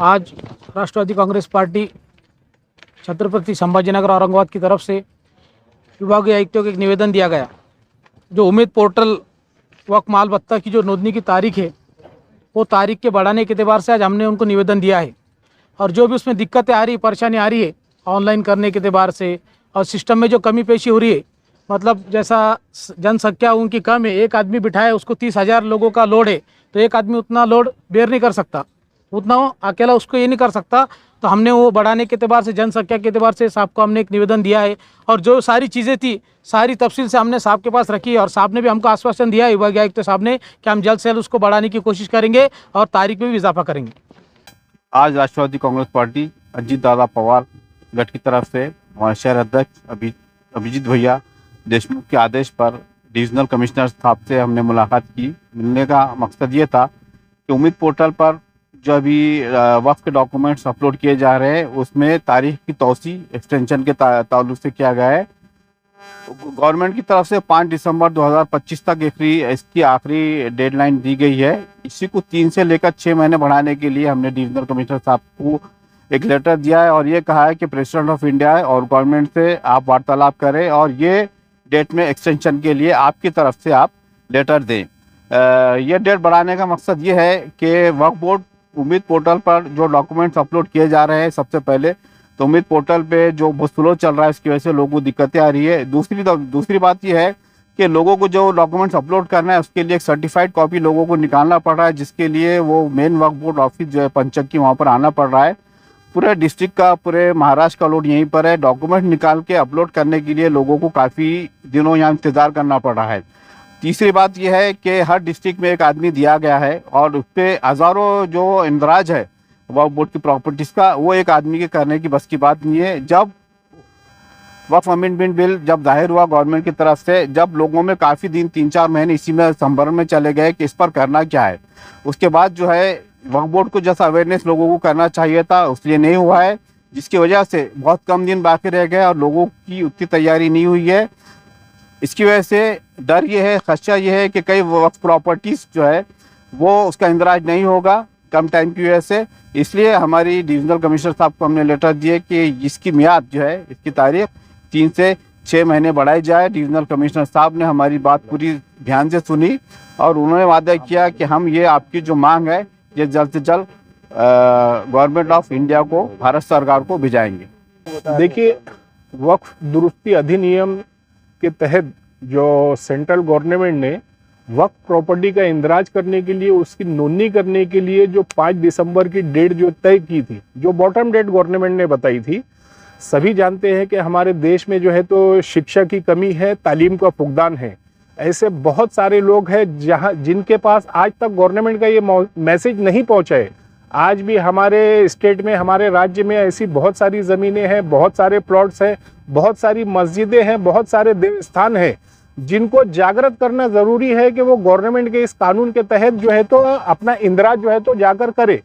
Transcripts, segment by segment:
आज राष्ट्रवादी कांग्रेस पार्टी छत्रपति संभाजीनगर औरंगाबाद की तरफ से विभागीय आयुक्तों को एक निवेदन दिया गया। जो उम्मीद पोर्टल वक्फ माल भत्ता की जो नोंदनी की तारीख है, वो तारीख के बढ़ाने के एतबार से आज हमने उनको निवेदन दिया है। और जो भी उसमें दिक्कतें आ रही, परेशानी आ रही है ऑनलाइन करने के एतबार से, और सिस्टम में जो कमी पेशी हो रही है, मतलब जैसा जनसंख्या उनकी कम है, एक आदमी बिठाए उसको 30,000 लोगों का लोड है, तो एक आदमी उतना लोड बेयर नहीं कर सकता, उतना अकेला उसको ये नहीं कर सकता। तो हमने वो बढ़ाने के एतबार से, जनसंख्या के एतबार से साहब को हमने एक निवेदन दिया है। और जो सारी चीज़ें थी, सारी तफसील से हमने साहब के पास रखी है, और साहब ने भी हमको आश्वासन दिया है, विभागीय आयुक्त साहब ने, कि हम जल्द से जल्द उसको बढ़ाने की कोशिश करेंगे और तारीख में भी इजाफा करेंगे। आज राष्ट्रवादी कांग्रेस पार्टी अजीत दादा पवार गठ की तरफ से हमारे शहर अध्यक्ष अभिजीत भैया देशमुख के आदेश पर डिविजनल कमिश्नर साहब से हमने मुलाकात की। मिलने का मकसद ये था कि उम्मीद पोर्टल पर जो अभी वक्फ के डॉक्यूमेंट्स अपलोड किए जा रहे हैं, उसमें तारीख की तौसी एक्सटेंशन के ताल्लुक से किया गया है। गवर्नमेंट की तरफ से 5 दिसंबर 2025 तक इसकी आखिरी डेडलाइन दी गई है। इसी को 3 से लेकर 6 महीने बढ़ाने के लिए हमने डिविजनल कमिश्नर साहब को एक लेटर दिया है और ये कहा है कि प्रेसिडेंट ऑफ इंडिया और गवर्नमेंट से आप वार्तालाप करें और ये डेट में एक्सटेंशन के लिए आपकी तरफ से आप लेटर दें। ये डेट बढ़ाने का मकसद ये है कि वक्फ बोर्ड उम्मीद पोर्टल पर जो डॉक्यूमेंट्स अपलोड किए जा रहे हैं, सबसे पहले तो उम्मीद पोर्टल पे जो बहुत स्लो चल रहा है, इसकी वजह से लोगों को दिक्कतें आ रही है। दूसरी बात यह है कि लोगों को जो डॉक्यूमेंट्स अपलोड करना है, उसके लिए एक सर्टिफाइड कॉपी लोगों को निकालना पड़ रहा है, जिसके लिए वो मेन वक्फ बोर्ड ऑफिस जो है पंचक्की, वहाँ पर आना पड़ रहा है। पूरे डिस्ट्रिक्ट का, पूरे महाराष्ट्र का लोड यहीं पर है। डॉक्यूमेंट निकाल के अपलोड करने के लिए लोगों को काफ़ी दिनों यहाँ इंतज़ार करना पड़ रहा है। तीसरी बात यह है कि हर डिस्ट्रिक्ट में एक आदमी दिया गया है और उस पर हज़ारों जो इंदराज है वक्फ बोर्ड की प्रॉपर्टीज़ का, वो एक आदमी के करने की बस की बात नहीं है। जब वक्फ अमेंडमेंट बिल जब जाहिर हुआ गवर्नमेंट की तरफ से, जब लोगों में काफ़ी दिन 3-4 महीने इसी में संभ्रम में चले गए कि इस पर करना क्या है, उसके बाद जो है वक्फ बोर्ड को जैसा अवेयरनेस लोगों को करना चाहिए था, उसलिए नहीं हुआ है, जिसकी वजह से बहुत कम दिन बाकी रह गए और लोगों की उतनी तैयारी नहीं हुई है। इसकी वजह से डर ये है, खदशा ये है कि कई वक्फ प्रॉपर्टीज़ जो है वो उसका इंदराज नहीं होगा कम टाइम की वजह से। इसलिए हमारी डिविजनल कमिश्नर साहब को हमने लेटर दिए कि इसकी मियाद जो है, इसकी तारीख 3 से 6 महीने बढ़ाई जाए। डिविजनल कमिश्नर साहब ने हमारी बात पूरी ध्यान से सुनी और उन्होंने वादा किया कि हम ये आपकी जो मांग है, ये जल्द से जल्द गवर्नमेंट ऑफ इंडिया को, भारत सरकार को भिजाएंगे। देखिए, वक्फ दुरुस्ती अधिनियम के तहत जो सेंट्रल गवर्नमेंट ने वक्फ प्रॉपर्टी का इंदराज करने के लिए, उसकी नोंदनी करने के लिए जो 5 दिसंबर की डेट जो तय की थी, जो बॉटम डेट गवर्नमेंट ने बताई थी, सभी जानते हैं कि हमारे देश में जो है तो शिक्षा की कमी है, तालीम का फुकदान है। ऐसे बहुत सारे लोग हैं जिनके पास आज तक गवर्नमेंट का ये मैसेज नहीं पहुंचा है। आज भी हमारे स्टेट में, हमारे राज्य में ऐसी बहुत सारी ज़मीनें हैं, बहुत सारे प्लॉट्स हैं, बहुत सारी मस्जिदें हैं, बहुत सारे देवस्थान हैं, जिनको जागृत करना ज़रूरी है कि वो गवर्नमेंट के इस कानून के तहत जो है तो अपना इंदराज जो है तो जाकर करे।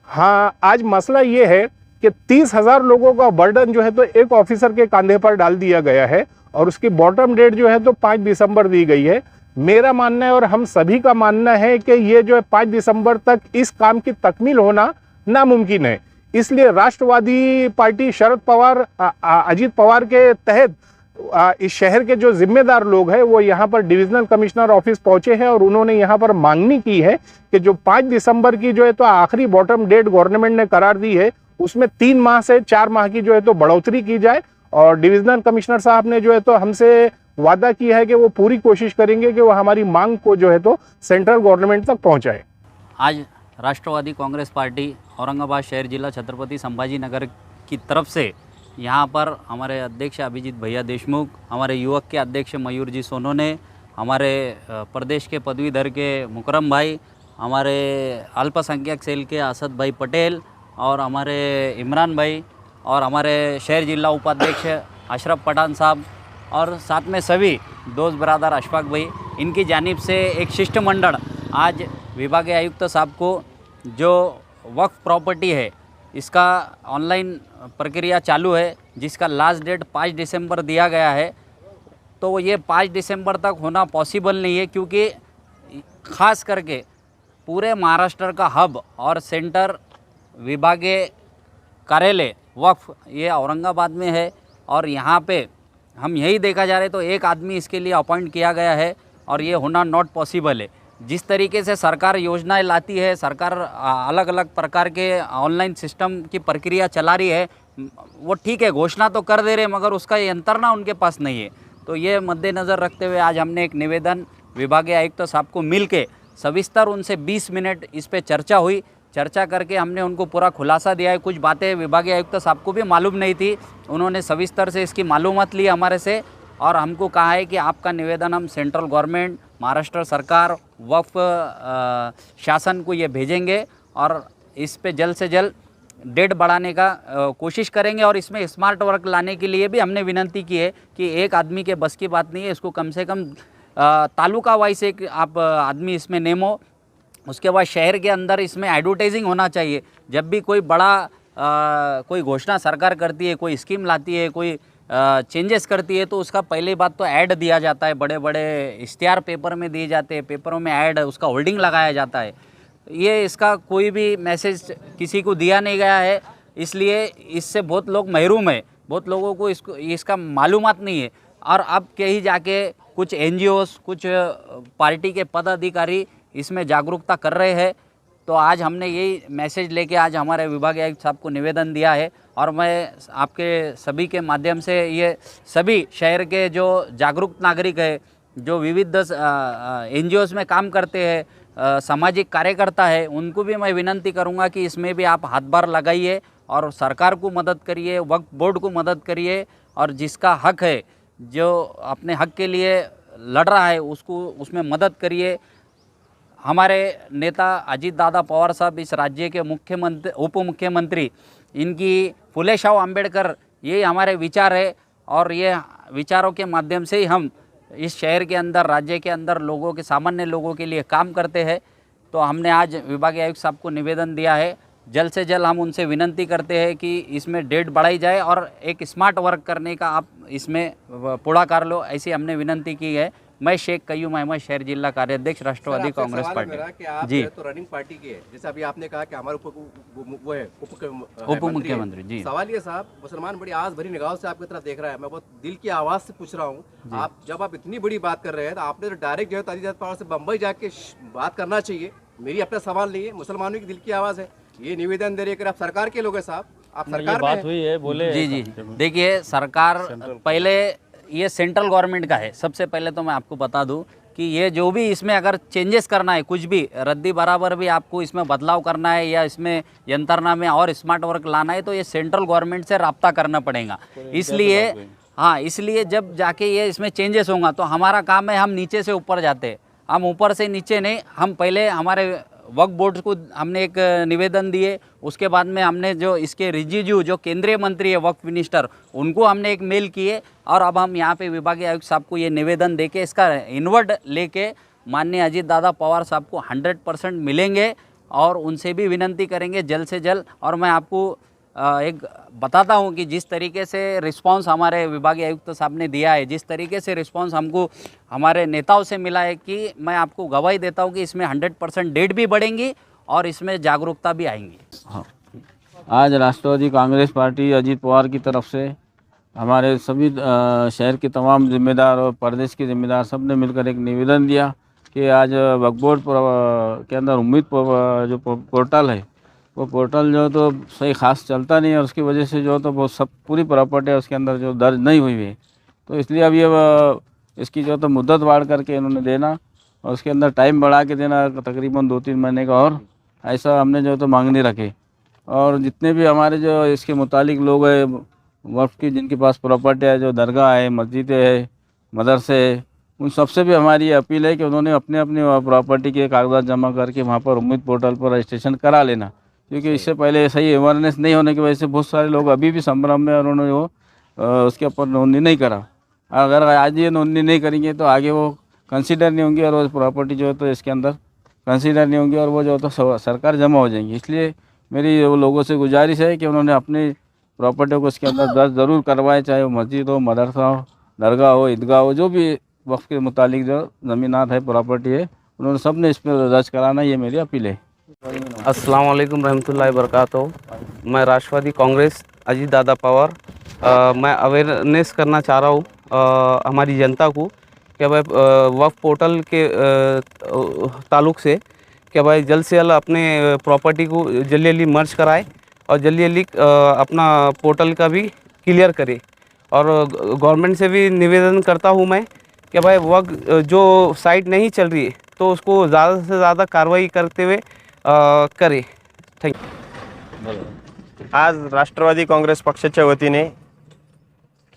हाँ, आज मसला ये है कि 30,000 लोगों का बर्डन जो है तो एक ऑफिसर के कंधे पर डाल दिया गया है और उसकी बॉटम डेट जो है तो 5 दिसंबर दी गई है। मेरा मानना है और हम सभी का मानना है कि ये जो है 5 दिसंबर तक इस काम की तकमील होना नामुमकिन है। इसलिए राष्ट्रवादी पार्टी शरद पवार, अजीत पवार के तहत इस शहर के जो जिम्मेदार लोग हैं वो यहाँ पर डिविजनल कमिश्नर ऑफिस पहुंचे हैं और उन्होंने यहाँ पर मांगनी की है कि जो 5 दिसंबर की जो है तो आखिरी बॉटम डेट गवर्नमेंट ने करार दी है, उसमें 3 माह से 4 माह की जो है तो बढ़ोतरी की जाए। और डिविजनल कमिश्नर साहब ने जो है तो हमसे वादा किया है कि वो पूरी कोशिश करेंगे कि वो हमारी मांग को जो है तो सेंट्रल गवर्नमेंट तक पहुंचाए। आज राष्ट्रवादी कांग्रेस पार्टी औरंगाबाद शहर जिला छत्रपति संभाजीनगर की तरफ से यहाँ पर हमारे अध्यक्ष अभिजीत भैया देशमुख, हमारे युवक के अध्यक्ष मयूर जी सोनोने, हमारे प्रदेश के पदवीधर के मुकरम भाई, हमारे अल्पसंख्यक सेल के असद भाई पटेल और हमारे इमरान भाई और हमारे शहर जिला उपाध्यक्ष अशरफ पठान साहब और साथ में सभी दोस्त बरादर अशफाक भाई, इनकी जानिब से एक शिष्टमंडल आज विभागीय आयुक्त साहब को जो वक्फ प्रॉपर्टी है इसका ऑनलाइन प्रक्रिया चालू है, जिसका लास्ट डेट 5 दिसंबर दिया गया है। तो ये 5 दिसंबर तक होना पॉसिबल नहीं है, क्योंकि ख़ास करके पूरे महाराष्ट्र का हब और सेंटर विभागीय कार्यालय वक्फ ये औरंगाबाद में है और यहाँ पे हम यही देखा जा रहे तो एक आदमी इसके लिए अपॉइंट किया गया है और ये होना नॉट पॉसिबल है। जिस तरीके से सरकार योजनाएं लाती है, सरकार अलग अलग प्रकार के ऑनलाइन सिस्टम की प्रक्रिया चला रही है, वो ठीक है, घोषणा तो कर दे रहे हैं मगर उसका यंत्रणा उनके पास नहीं है। तो ये मद्देनज़र रखते हुए आज हमने एक निवेदन विभागीय आयुक्त साहब को मिल के सविस्तर उनसे 20 मिनट इस पे चर्चा हुई। चर्चा करके हमने उनको पूरा खुलासा दिया है। कुछ बातें विभागीय आयुक्त साहब को भी मालूम नहीं थी, उन्होंने सविस्तर से इसकी मालूमात ली हमारे से और हमको कहा है कि आपका निवेदन हम सेंट्रल गवर्नमेंट, महाराष्ट्र सरकार, वक्फ शासन को ये भेजेंगे और इस पे जल्द से जल्द डेट बढ़ाने का कोशिश करेंगे और इसमें स्मार्ट वर्क लाने के लिए भी हमने विनंती की है कि एक आदमी के बस की बात नहीं है, इसको कम से कम तालुका वाइज एक आप आदमी इसमें नेम हो। उसके बाद शहर के अंदर इसमें एडवर्टाइजिंग होना चाहिए। जब भी कोई बड़ा कोई घोषणा सरकार करती है, कोई स्कीम लाती है, कोई चेंजेस करती है तो उसका पहली बात तो ऐड दिया जाता है, बड़े बड़े इश्तिहार पेपर में दिए जाते हैं, पेपरों में ऐड उसका होल्डिंग लगाया जाता है। ये इसका कोई भी मैसेज किसी को दिया नहीं गया है, इसलिए इससे बहुत लोग महरूम है, बहुत लोगों को इसका मालूमात नहीं है। और अब कहीं जाके कुछ NGOs, कुछ पार्टी के पदाधिकारी इसमें जागरूकता कर रहे हैं। तो आज हमने यही मैसेज लेके आज हमारे विभागीय आयुक्त साहब को निवेदन दिया है और मैं आपके सभी के माध्यम से ये सभी शहर के जो जागरूक नागरिक है, जो विविध NGOs में काम करते हैं, सामाजिक कार्यकर्ता है, उनको भी मैं विनंती करूंगा कि इसमें भी आप हाथ-बार लगाइए और सरकार को मदद करिए, वक्फ बोर्ड को मदद करिए और जिसका हक है, जो अपने हक के लिए लड़ रहा है, उसको उसमें मदद करिए। हमारे नेता अजीत दादा पवार साहब इस राज्य के मुख्यमंत्री, उप मुख्यमंत्री, इनकी फुले शाह अम्बेडकर, ये हमारे विचार है और ये विचारों के माध्यम से ही हम इस शहर के अंदर, राज्य के अंदर लोगों के, सामान्य लोगों के लिए काम करते हैं। तो हमने आज विभागीय आयुक्त साहब को निवेदन दिया है, जल्द से जल्द हम उनसे विनंती करते हैं कि इसमें डेट बढ़ाई जाए और एक स्मार्ट वर्क करने का आप इसमें पुढाकार लो, ऐसी हमने विनंती की है। मैं शेख कयूम अहमद, शहर जिला कार्याध्यक्ष, राष्ट्रवादी कांग्रेस पार्टी। जी, तो रनिंग पार्टी की है, जैसे अभी आपने कहा कि हमारे वो है उप मुख्यमंत्री। जी, सवाल ये साहब, मुसलमान बड़ी आस भरी निगाहों से आपकी तरफ देख रहा है। मैं बहुत दिल की आवाज़ से पूछ रहा हूँ, आप जब आप इतनी बड़ी बात कर रहे हैं तो आपने तो डायरेक्ट जो है अजीत पवार से बम्बई जाके बात करना चाहिए। मेरी अपना सवाल नहीं है, मुसलमानों की दिल की आवाज़ है। ये निवेदन दे रहे हैं, आप सरकार के लोग हैं साहब, आप सरकार बात हुई है, बोले। जी जी, देखिए सरकार पहले ये सेंट्रल गवर्नमेंट का है। सबसे पहले तो मैं आपको बता दूं कि ये जो भी इसमें अगर चेंजेस करना है, कुछ भी रद्दी बराबर भी आपको इसमें बदलाव करना है या इसमें यंत्रणा में और स्मार्ट वर्क लाना है तो ये सेंट्रल गवर्नमेंट से रब्ता करना पड़ेगा। इसलिए हाँ, इसलिए जब जाके ये इसमें चेंजेस होगा तो हमारा काम है, हम नीचे से ऊपर जाते हैं, हम ऊपर से नीचे नहीं। हम पहले हमारे वक्फ बोर्ड को हमने एक निवेदन दिए, उसके बाद में हमने जो इसके रिजिजू जो केंद्रीय मंत्री है वक्फ मिनिस्टर, उनको हमने एक मेल किए और अब हम यहाँ पे विभागीय आयुक्त साहब को ये निवेदन देके इसका इनवर्ड लेके माननीय अजीत दादा पवार साहब को 100% मिलेंगे और उनसे भी विनंती करेंगे जल्द से जल्द। और मैं आपको एक बताता हूं कि जिस तरीके से रिस्पांस हमारे विभागीय आयुक्त साहब ने दिया है, जिस तरीके से रिस्पांस हमको हमारे नेताओं से मिला है, कि मैं आपको गवाही देता हूं कि इसमें 100% डेट भी बढ़ेंगी और इसमें जागरूकता भी आएंगी। हाँ, आज राष्ट्रवादी कांग्रेस पार्टी अजीत पवार की तरफ से हमारे सभी शहर के तमाम जिम्मेदार और प्रदेश के जिम्मेदार सब ने मिलकर एक निवेदन दिया कि आज वक्फ बोर्ड के अंदर उम्मीद जो पोर्टल है, वो पोर्टल जो तो सही खास चलता नहीं है और उसकी वजह से जो तो वो सब पूरी प्रॉपर्टी उसके अंदर जो दर्ज नहीं हुई है, तो इसलिए अब ये इसकी जो तो मुद्दत बढ़ करके इन्होंने देना और उसके अंदर टाइम बढ़ा के देना तकरीबन 2-3 महीने का, और ऐसा हमने जो तो मांगनी रखे। और जितने भी हमारे जो इसके मुतालिक लोग हैं वक्फ की, जिनके पास प्रॉपर्टी है, जो दरगाह है, मस्जिदें है, मदरसे है, उन सबसे भी हमारी ये अपील है कि उन्होंने अपने अपने प्रॉपर्टी के कागजात जमा करके वहाँ पर उम्मीद पोर्टल पर रजिस्ट्रेशन करा लेना, क्योंकि इससे पहले सही अवेयरनेस नहीं होने की वजह से बहुत सारे लोग अभी भी संभ्रम में और उन्होंने वो उसके ऊपर नोंदनी नहीं करा। अगर आज ये नोंदनी नहीं करेंगे तो आगे वो कंसीडर नहीं होंगी और वो प्रॉपर्टी जो है तो इसके अंदर कंसीडर नहीं होंगी और वो जो तो सरकार जमा हो जाएंगी। इसलिए मेरी वो लोगों से गुजारिश है कि उन्होंने अपनी प्रॉपर्टी को इसके अंदर दर्ज ज़रूर करवाए, चाहे वो मस्जिद हो, मदरसा हो, दरगाह हो, ईदगाह हो, जो भी वक्फ के मुतालिक जो ज़मीनात है, प्रॉपर्टी है, उन्होंने सब ने इस पर दर्ज कराना, ये मेरी अपील है। अस्सलाम वालेकुम रहमतुल्लाहि वबरकातुहू। मैं राष्ट्रवादी कांग्रेस अजीत दादा पवार, मैं अवेयरनेस करना चाह रहा हूँ हमारी जनता को कि भाई वक्फ पोर्टल के ताल्लुक़ से कि भाई जल्द से जल्द अपने प्रॉपर्टी को जल्दी जल्दी मर्ज कराए और जल्दी जल्दी अपना पोर्टल का भी क्लियर करे। और गवर्नमेंट से भी निवेदन करता हूँ मैं कि भाई वक्त जो साइट नहीं चल रही है तो उसको ज़्यादा से ज़्यादा कार्रवाई करते हुए करे। Thank you. आज राष्ट्रवादी काँग्रेस पक्षाच्या वतीने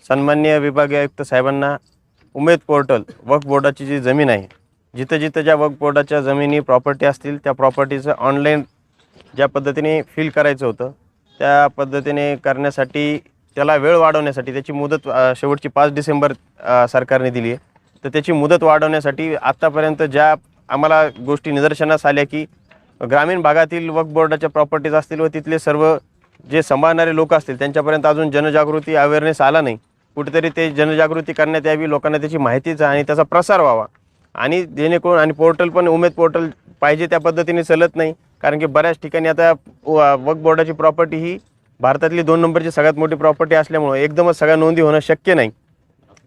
सन्माननीय विभागीय आयुक्त साहेबांना उमेद पोर्टल वक्फ बोर्डाची जी जमीन आहे, जिथं जिथं ज्या वक्फ बोर्डाच्या जमिनी प्रॉपर्टी असतील त्या प्रॉपर्टीचं ऑनलाईन ज्या पद्धतीने फिल करायचं होतं त्या पद्धतीने करण्यासाठी त्याला वेळ वाढवण्यासाठी त्याची मुदत शेवटची 5 डिसेंबर सरकारने दिली आहे। तर त्याची मुदत वाढवण्यासाठी आत्तापर्यंत ज्या आम्हाला गोष्टी निदर्शनास आल्या की ग्रामीण भागातील वक्फ बोर्डाच्या प्रॉपर्टीज असतील व तिथले सर्व जे सांभाळणारे लोक असतील त्यांच्यापर्यंत अजून जनजागृती अवेअरनेस आला नाही। कुठेतरी ते जनजागृती करण्यात यावी, लोकांना त्याची माहितीच आणि त्याचा प्रसार व्हावा आणि जेणेकरून आणि पोर्टल पण उमेद पोर्टल पाहिजे त्या पद्धतीने चालत नाही। कारण की बऱ्याच ठिकाणी आता वक्फ बोर्डाची प्रॉपर्टी ही भारतातली 2 नंबरची सगळ्यात मोठी प्रॉपर्टी असल्यामुळे एकदमच सगळ्या नोंदी होणं शक्य नाही।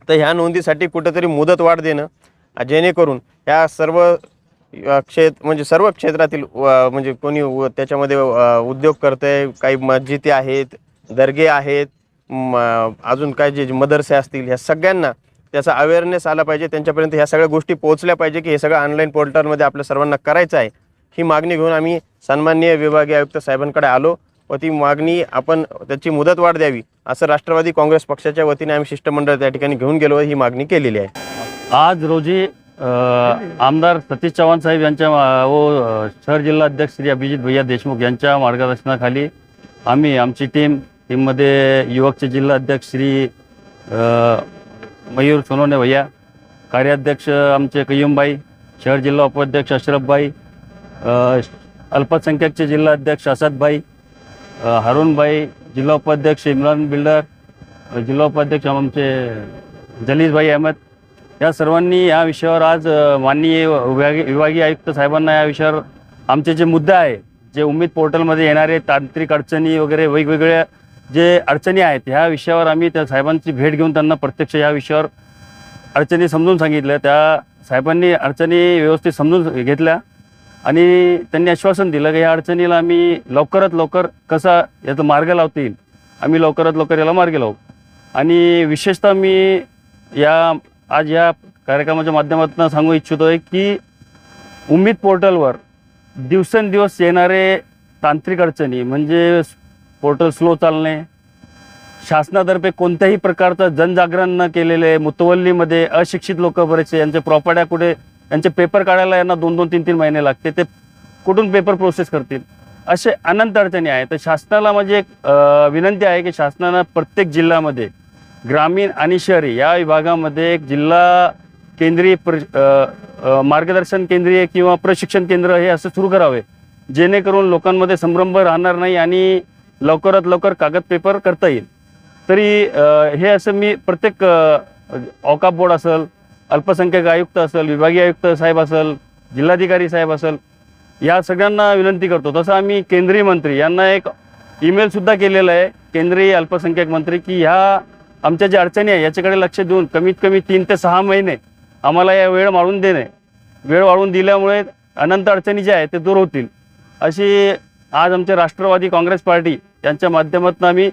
तर ह्या नोंदीसाठी कुठेतरी मुदत वाढ देणं जेणेकरून ह्या सर्व म्हणजे सर्व क्षेत्रातील म्हणजे कोणी त्याच्यामध्ये उद्योग करतंय, काही मस्जिदी आहेत, दर्गे आहेत, अजून काय जे मदरसे असतील, ह्या सगळ्यांना त्याचा अवेअरनेस आला पाहिजे, त्यांच्यापर्यंत ह्या सगळ्या गोष्टी पोहोचल्या पाहिजे की हे सगळं ऑनलाईन पोर्टलमध्ये आपल्या सर्वांना करायचं आहे। ही मागणी घेऊन आम्ही सन्माननीय विभागीय आयुक्त साहेबांकडे आलो व ती मागणी आपण त्याची मुदत वाढ द्यावी असं राष्ट्रवादी काँग्रेस पक्षाच्या वतीने आम्ही शिष्टमंडळ त्या ठिकाणी घेऊन गेलो, ही मागणी केलेली आहे। आज रोजी आमदार सतीश चव्हाण साहेब यांच्या व शहर जिल्हा अध्यक्ष श्री अभिजित भैया देशमुख यांच्या मार्गदर्शनाखाली आम्ही आमची टीममध्ये युवकचे जिल्हा अध्यक्ष श्री मयूर सोनवणे भैया, कार्याध्यक्ष आमचे कय्यूमभाई, शहर जिल्हा उपाध्यक्ष अशरफभाई, अल्पसंख्याकचे जिल्हा अध्यक्ष असदभाई, हारूनभाई, जिल्हा उपाध्यक्ष इम्रान बिल्डर, जिल्हा उपाध्यक्ष आमचे जलीसभाई अहमद, या सर्वांनी या विषयावर आज माननीय विभागीय आयुक्त साहेबांना या विषयावर आमचे जे मुद्दे आहे, जे उमेद पोर्टलमध्ये येणारे तांत्रिक अडचणी वगैरे वेगवेगळ्या जे अडचणी आहेत ह्या विषयावर आम्ही त्या साहेबांची भेट घेऊन त्यांना प्रत्यक्ष या विषयावर अडचणी समजून सांगितल्या। त्या साहेबांनी अडचणी व्यवस्थित समजून घेतल्या आणि त्यांनी आश्वासन दिलं की या अडचणीला आम्ही लवकरात लवकर कसा याचा मार्ग लावता येईल, आम्ही लवकरात लवकर याला मार्ग लावू। आणि विशेषतः मी आज या कार्यक्रमाच्या माध्यमातून सांगू इच्छितो आहे की उमेद पोर्टलवर दिवसेंदिवस येणारे तांत्रिक अडचणी म्हणजे पोर्टल स्लो चालणे, शासनातर्फे कोणत्याही प्रकारचं जनजागरण न केलेले, मुतवल्लीमध्ये अशिक्षित लोक बरेचसे, यांचे प्रॉपर्ट्या कुठे यांचे पेपर काढायला यांना 2-2, 3-3 महिने लागते, ते कुठून पेपर प्रोसेस करतील, असे अनंत अडचणी आहेत। तर शासनाला माझी एक विनंती आहे की शासनानं प्रत्येक जिल्ह्यामध्ये ग्रामीण आणि शहरी या विभागामध्ये एक जिल्हा केंद्रीय मार्गदर्शन केंद्रीय किंवा प्रशिक्षण केंद्र हे असं सुरू करावे, जेणेकरून लोकांमध्ये संभ्रम राहणार नाही आणि लवकरात लवकर कागद पेपर करता येईल। तरी हे असं मी प्रत्येक औकाफ बोर्ड असेल, अल्पसंख्याक आयुक्त असेल, विभागीय आयुक्त साहेब असेल, जिल्हाधिकारी साहेब असेल, या सगळ्यांना विनंती करतो। तसं आम्ही केंद्रीय मंत्री यांना एक ईमेलसुद्धा केलेलं आहे, केंद्रीय अल्पसंख्याक मंत्री, की ह्या आमच्या ज्या अडचणी आहे याच्याकडे लक्ष देऊन कमीत कमी 3 ते 6 महिने आम्हाला या वेळ वाढवून देणे, वेळ वाढवून दिल्यामुळे अनंत अडचणी ज्या आहेत ते दूर होतील, अशी आज आमच्या राष्ट्रवादी काँग्रेस पार्टी यांच्या माध्यमातून आम्ही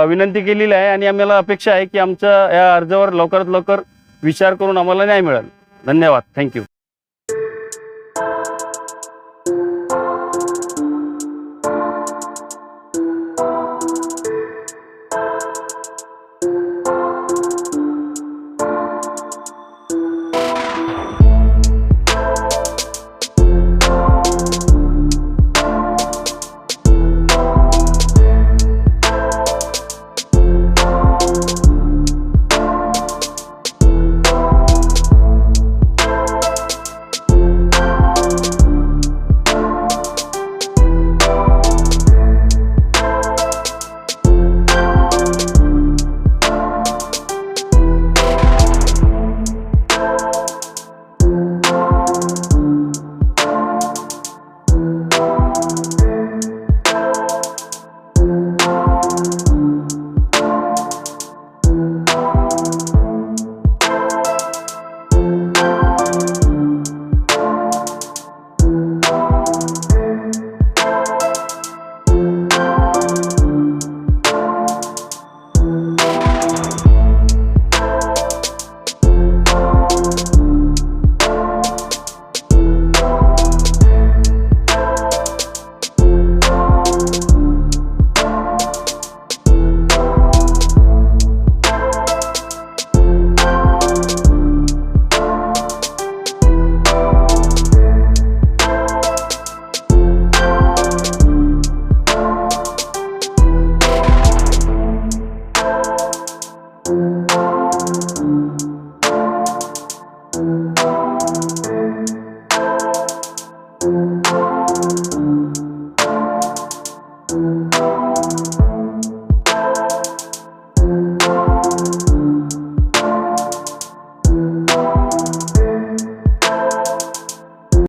विनंती केलेली आहे आणि आम्हाला अपेक्षा आहे की आमच्या या अर्जावर लवकरात लवकर विचार करून आम्हाला न्याय मिळेल। धन्यवाद, थँक्यू।